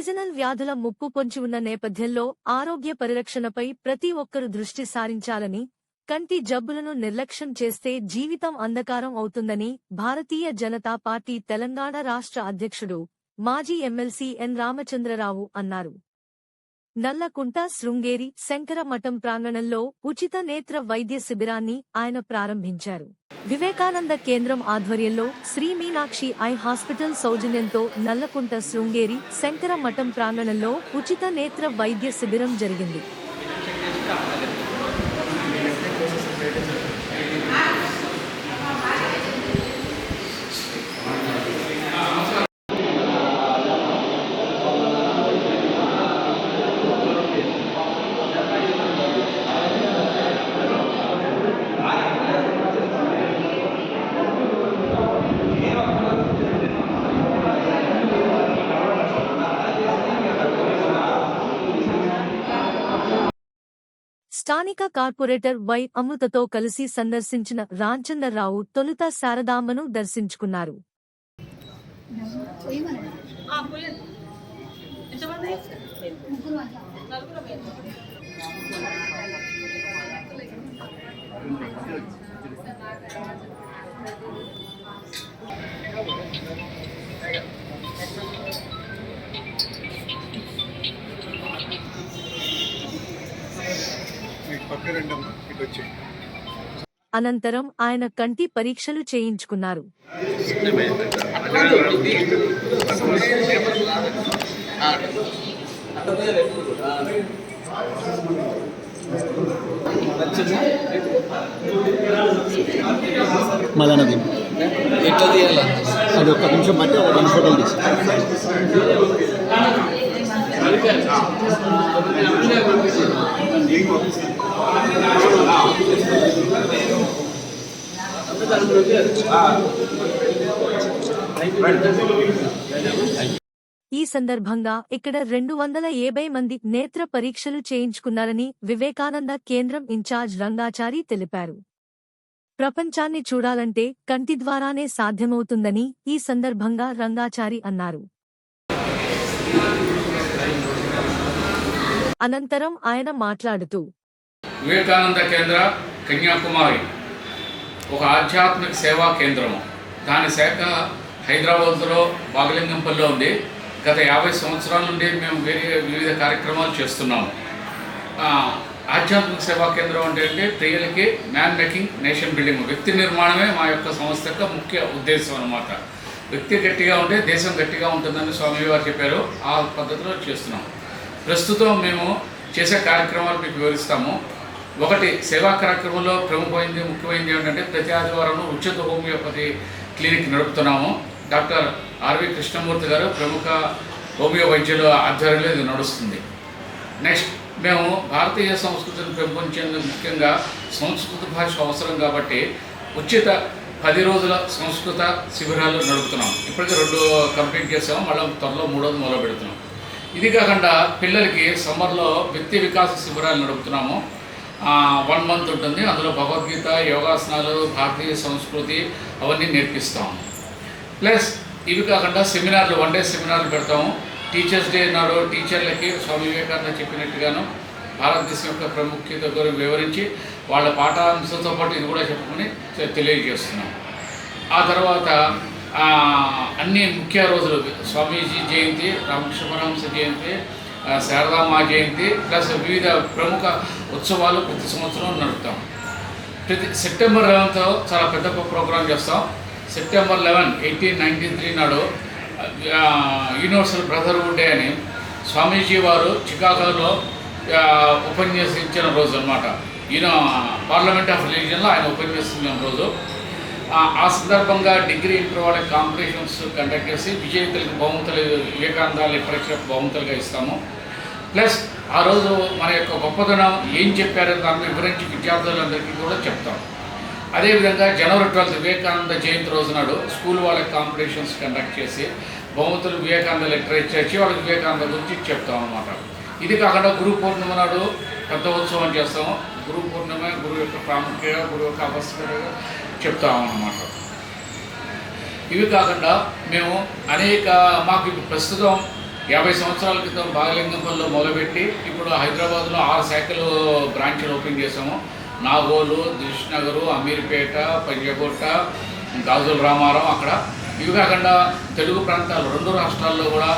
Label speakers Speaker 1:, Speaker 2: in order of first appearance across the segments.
Speaker 1: Seasonal వ్యాధుల ముప్పు పొంచి ఉన్న నేపథ్యంలో ఆరోగ్య పరిరక్షణపై ప్రతి ఒక్కరూ దృష్టి సారించాలని, కంటి జబ్బులను నిర్లక్ష్యం చేస్తే జీవితం అంధకారం అవుతుందని భారతీయ జనతా పార్టీ తెలంగాణ రాష్ట్ర అధ్యక్షుడు, మాజీ ఎమ్మెల్సీ ఎన్ రామచంద్రరావు అన్నారు. నల్లకుంట శృంగేరి శంకర మఠం ప్రాంగణంలో ఉచిత నేత్ర వైద్య శిబిరాన్ని ఆయన ప్రారంభించారు. వివేకానంద కేంద్రం ఆధ్వర్యంలో శ్రీ మీనాక్షి ఐ హాస్పిటల్ సౌజన్యంతో నల్లకుంట శృంగేరి శంకర మఠం ప్రాంగణంలో ఉచిత నేత్ర వైద్య శిబిరం జరిగింది. స్థానిక కార్పొరేటర్ వై అమృతతో కలిసి సందర్శించిన రాంచందర్రావు తొలుత శారదాంబను దర్శించుకున్నారు. అనంతరం ఆయన కంటి పరీక్షలు చేయించుకున్నారు.
Speaker 2: మదనది ఎట్లా తీయాలి అది ఒక్క నిమిషం బట్టి ఒక 2 ఫోటోలు తీసి
Speaker 1: ఈ సందర్భంగా ఇక్కడ 250 మంది నేత్ర పరీక్షలు చేయించుకున్నారని వివేకానంద కేంద్రం ఇన్ఛార్జ్ రంగాచారి తెలిపారు. ప్రపంచాన్ని చూడాలంటే కంటి ద్వారానే సాధ్యమవుతుందని ఈ సందర్భంగా రంగాచారి అన్నారు. అనంతరం ఆయన మాట్లాడుతూ,
Speaker 3: వివేకానంద కేంద్ర కన్యాకుమారి ఒక ఆధ్యాత్మిక సేవా కేంద్రము. దాని శాఖ హైదరాబాద్లో బాగలింగంపల్లిలో ఉంది. గత 50 సంవత్సరాల నుండి మేము వివిధ కార్యక్రమాలు చేస్తున్నాము. ఆధ్యాత్మిక సేవా కేంద్రం అంటే ప్రియులకి మ్యాన్ మేకింగ్ నేషన్ బిల్డింగ్, వ్యక్తి నిర్మాణమే మా యొక్క సంస్థ యొక్క ముఖ్య ఉద్దేశం అన్నమాట. వ్యక్తి గట్టిగా ఉంటే దేశం గట్టిగా ఉంటుందని స్వామి వారు చెప్పారు. ఆ పద్ధతిలో చేస్తున్నాము. ప్రస్తుతం మేము చేసే కార్యక్రమాలు మీకు వివరిస్తాము. ఒకటి, సేవా కార్యక్రమంలో ముఖ్యమైనది ఏంటంటే ప్రతి ఆదివారం ఉచిత హోమియోపతి క్లినిక్ నడుపుతున్నాము. డాక్టర్ ఆర్వి కృష్ణమూర్తి గారు ప్రముఖ హోమియో వైద్యుల ఆధ్వర్యంలో ఇది నడుస్తుంది. నెక్స్ట్, మేము భారతీయ సంస్కృతిని పెంపొందేందుకు ముఖ్యంగా సంస్కృత భాష అవసరం కాబట్టి ఉచిత 10 రోజుల సంస్కృత శిబిరాలు నడుపుతున్నాం. ఇప్పటికీ 2 కంప్లీట్ చేసాము. మళ్ళీ త్వరలో 3వది మొదలు పెడుతున్నాం. ఇది కాకుండా పిల్లలకి సమ్మర్లో వ్యక్తి వికాస శిబిరాలు నడుపుతున్నాము. 1 మంత్ ఉంటుంది. అందులో భగవద్గీత, యోగాసనాలు, భారతీయ సంస్కృతి అవన్నీ నేర్పిస్తాము. ప్లస్ ఇవి కాకుండా సెమినార్లు, 1 డే సెమినార్లు పెడతాము. టీచర్స్ డే నాడు టీచర్లకి స్వామి వివేకానంద చెప్పినట్టుగాను భారతదేశం యొక్క ప్రాముఖ్యత గురించి వివరించి వాళ్ళ పాఠాంశంతో పాటు ఇది కూడా చెప్పుకొని తెలియజేస్తున్నాం. ఆ తర్వాత అన్ని ముఖ్య రోజులు స్వామీజీ జయంతి, రామకృష్ణ పరమహంస జయంతి, శారదాంబ జయంతి ప్లస్ వివిధ ప్రముఖ ఉత్సవాలు ప్రతి సంవత్సరం నడుపుతాం. సెప్టెంబర్ 11తో చాలా పెద్ద ప్రోగ్రాం చేస్తాం. సెప్టెంబర్ 11, 1893 నాడు యూనివర్సల్ బ్రదర్హుడ్ డే అని స్వామీజీ వారు చికాగోలో ఉపన్యసించిన రోజు అన్నమాట. ఈయన పార్లమెంట్ ఆఫ్ రిలీజియన్లో ఆయన ఉపన్యసించిన రోజు. ఆ సందర్భంగా డిగ్రీ, ఇంటర్ వాళ్ళకి కాంపిటీషన్స్ కండక్ట్ చేసి విజేతలకు బహుమతులు, వివేకానంద లిటరేచర్ బహుమతులుగా ఇస్తాము. ప్లస్ ఆ రోజు మన యొక్క గొప్పతనం ఏం చెప్పారో దాన్ని వివరించి విద్యార్థులందరికీ కూడా చెప్తాం. అదేవిధంగా జనవరి 12 వివేకానంద జయంతి రోజు నాడు స్కూల్ వాళ్ళకి కాంపిటీషన్స్ కండక్ట్ చేసి బహుమతులు వివేకానంద లిటరేచర్ ఇచ్చి వాళ్ళకి వివేకానంద గురించి చెప్తాం అన్నమాట. ఇది కాకుండా గురు పౌర్ణిమ నాడు పెద్ద ఉత్సవం చేస్తాము. గురు పౌర్ణిమ గురువు యొక్క ప్రాముఖ్యత, గురువు యొక్క ఆవశ్యకతగా చెప్తామన్నమాట. ఇవి కాకుండా మేము మాకు ప్రస్తుతం 50 సంవత్సరాల క్రితం బాగలింగంపల్లిలో మొదలుపెట్టి ఇప్పుడు హైదరాబాద్లో 6 శాఖలు బ్రాంచ్లు ఓపెన్ చేసాము. నాగోలు, దిల్షుఖ్నగర్, అమీర్పేట, పంజగుట్ట, గాజుల రామారం అక్కడ. ఇవి కాకుండా తెలుగు ప్రాంతాలు 2 రాష్ట్రాల్లో కూడా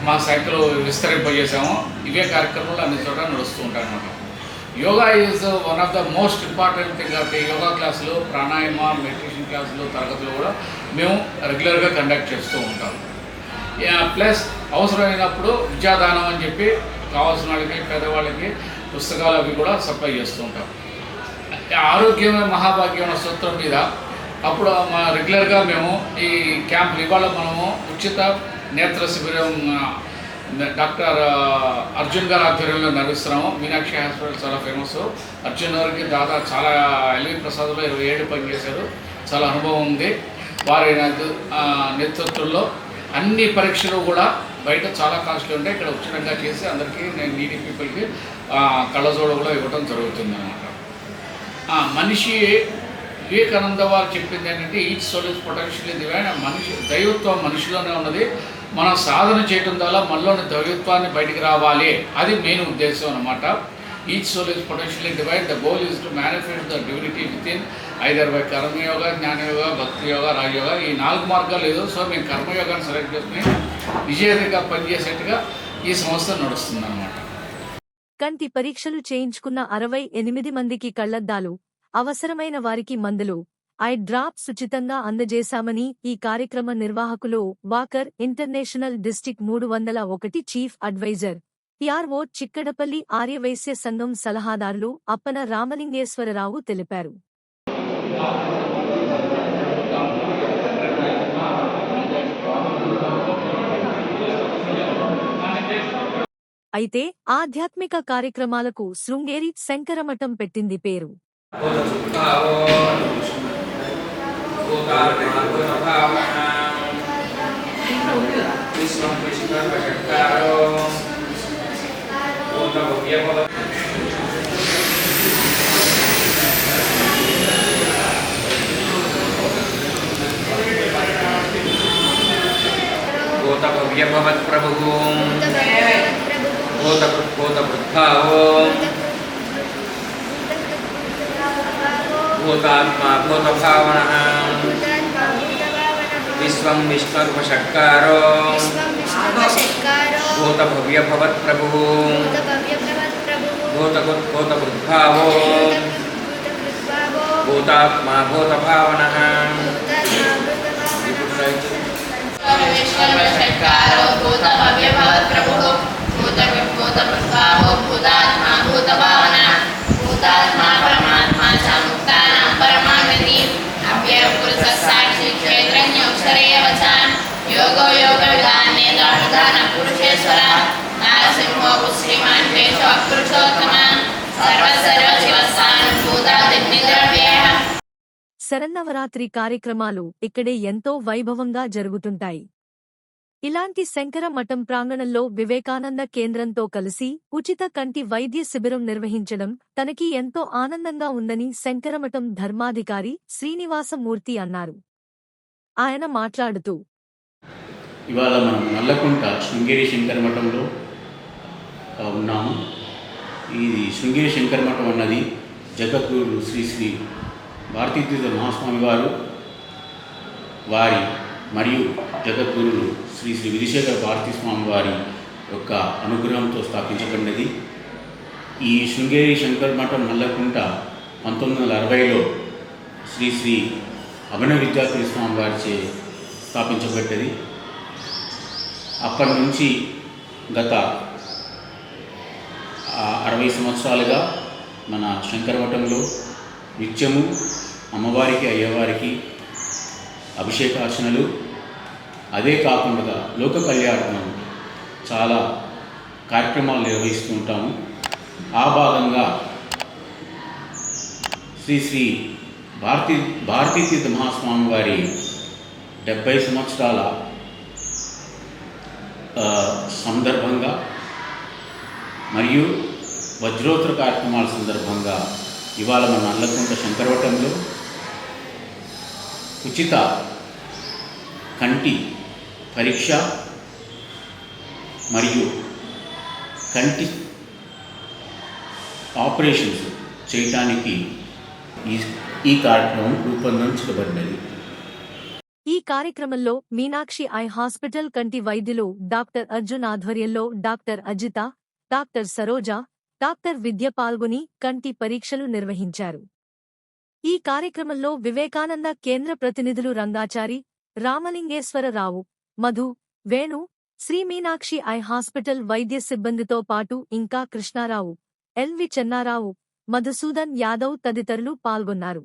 Speaker 3: మా శాఖలు విస్తరింపజేసాము. ఇవే కార్యక్రమాలు అన్ని చోట నడుస్తూ ఉంటాయి అన్నమాట. Yoga is one of the most important thing. కాబట్టి యోగా క్లాసులు, ప్రాణాయామ, మెడిటేషన్ క్లాసులు, తరగతులు కూడా మేము రెగ్యులర్గా కండక్ట్ చేస్తూ ఉంటాం. ప్లస్ అవసరమైనప్పుడు విద్యాదానం అని చెప్పి కావాల్సిన వాళ్ళకి, పేదవాళ్ళకి పుస్తకాలు అవి కూడా సప్లై చేస్తూ ఉంటాం. ఆరోగ్యమే మహాభాగ్యం అనే సూత్రం మీద అప్పుడు రెగ్యులర్గా మేము ఈ క్యాంపులు ఇవాళ మనము ఉచిత నేత్ర శిబిరం డాక్టర్ అర్జున్ గారి ఆధ్వర్యంలో నిర్వహిస్తున్నాము. మీనాక్షి హాస్పిటల్ చాలా ఫేమస్. అర్జున్ గారికి దాదాపు చాలా ఎల్వి ప్రసాద్లో 27 పనిచేశారు. చాలా అనుభవం ఉంది. వారి నేతృత్వంలో అన్ని పరీక్షలు కూడా బయట చాలా కాస్ట్లీ ఉంటాయి. ఇక్కడ ఉచితంగా చేసి అందరికీ నీడీ పీపుల్కి కళ్ళజోడు కూడా ఇవ్వడం జరుగుతుంది అన్నమాట. మనిషి వివేకానంద వారు చెప్పింది ఏంటంటే each soul is potential divine. మనిషి దైవత్వం మనిషిలోనే ఉన్నది. మనం సాధన చేయడం ద్వారా మనలోని దైవత్వాన్ని బయటికి రావాలి. అది మెయిన్ ఉద్దేశం అన్నమాట. Each soul is potential divine. The goal is to manifest the divinity within either by karmayoga, jnanayoga, bhakti yoga, రాజయోగ. ఈ 4 మార్గాలు లేదు. సో మేము కర్మయోగాన్ని సెలెక్ట్ చేసుకుని విజయంగా పనిచేసేట్టుగా ఈ సంస్థ నడుస్తుంది అన్నమాట.
Speaker 1: కంటి పరీక్షలు చేయించుకున్న 68 మందికి కళ్లద్దాలు, అవసరమైన వారికి మందులు, ఐ డ్రాప్స్ ఉచితంగా అందజేశామని ఈ కార్యక్రమ నిర్వాహకులు Walker International district 301 chief adviser PRO Chikkadpally Aryavaishya సంఘం సలహాదారులు అప్పన రామలింగేశ్వరరావు తెలిపారు. అయితే ఆధ్యాత్మిక కార్యక్రమాలకు శృంగేరి శంకరమఠం పెట్టింది పేరు.
Speaker 4: భూతాత్మా భూతభావనః విశ్వం విష్ణుర్వషట్కారో భూతభవ్యభవత్ప్రభుః భూతభూతభృద్భావో భూతాత్మా భూతభావనః
Speaker 5: విష్ణుర్వషట్కారో భూతభవ్యభవత్ప్రభుః భూతభూతభృద్భావో భూతాత్మా భూతభావనః భూతాత్మా పరమాత్మా సముక్తానాం పరమాగతి అవ్యయపురుష సాక్షి క్షేత్రజ్ఞోక్షరేయవచ యోగో యోగ విధానే దాన పురుషేశ్వర నారసింహో శ్రీమాన్ కేశవ పురుషోత్తమ సర్వ శివసానుభూతాదిద్రవ్యేహ.
Speaker 1: శరన్నవరాత్రి కార్యక్రమాలు ఇక్కడే ఎంతో వైభవంగా జరుగుతుంటాయి. ఇలాంటి శంకర మఠం ప్రాంగణంలో వివేకానంద కేంద్రంతో కలిసి ఉచిత కంటి వైద్య శిబిరం నిర్వహించడం తనకి ఎంతో ఆనందంగా ఉందని శంకరమఠం ధర్మాధికారి శ్రీనివాసమూర్తి అన్నారు. ఆయన మాట్లాడుతూ,
Speaker 6: ఇవాళ మనం నల్లకుంట శృంగేరి శంకరమఠంలో ఉన్నాము. ఈ శృంగేరి శంకరమఠం అన్నది జగద్గురు శ్రీ శ్రీ భారతీతీర్థ మహాస్వామి వారి మరియు జగద్గురులు శ్రీ శ్రీ విధిశేఖర భారతీ స్వామి వారి యొక్క అనుగ్రహంతో స్థాపించబడినది. ఈ శృంగేరి శంకరమఠం నల్లకుంట 1960లో శ్రీ శ్రీ అభినవ విద్యార్థి స్వామి వారిచే స్థాపించబడ్డది. అప్పటి నుంచి గత 60 సంవత్సరాలుగా మన శంకరమఠంలో నిత్యము అమ్మవారికి, అయ్యవారికి అభిషేకార్చనలు, అదే కాకుండా లోక కళ్యాణం చాలా కార్యక్రమాలు నిర్వహిస్తూ ఉంటాము. ఆ భాగంగా శ్రీ శ్రీ భారతీతీర్థ మహాస్వామి వారి 70 సంవత్సరాల సందర్భంగా మరియు వజ్రోత్తర కార్యక్రమాల సందర్భంగా ఇవాళ మన నల్లకుంట శంకరమఠంలో ఉచిత కంటి పరీక్ష మరియు కంటి ఆపరేషన్స్ చేయటానికి ఈ కార్యక్రమం రూపొందించబడినది.
Speaker 1: ఈ కార్యక్రమంలో మీనాక్షి ఐ హాస్పిటల్ కంటి వైద్యులు డాక్టర్ అర్జున్ ఆధ్వర్యంలో doctor Ajitha, doctor Saroja, doctor Vidya పాల్గొని కంటి పరీక్షలు నిర్వహించారు. ఈ కార్యక్రమంలో వివేకానంద కేంద్ర ప్రతినిధులు రంగాచారి, రామలింగేశ్వరరావు, మధు, వేణు, శ్రీ మీనాక్షి ఐ హాస్పిటల్ వైద్య సిబ్బందితో పాటు ఇంకా కృష్ణారావు, ఎల్వి చెన్నారావు, మధుసూదన్ యాదవ్ తదితరులు పాల్గొన్నారు.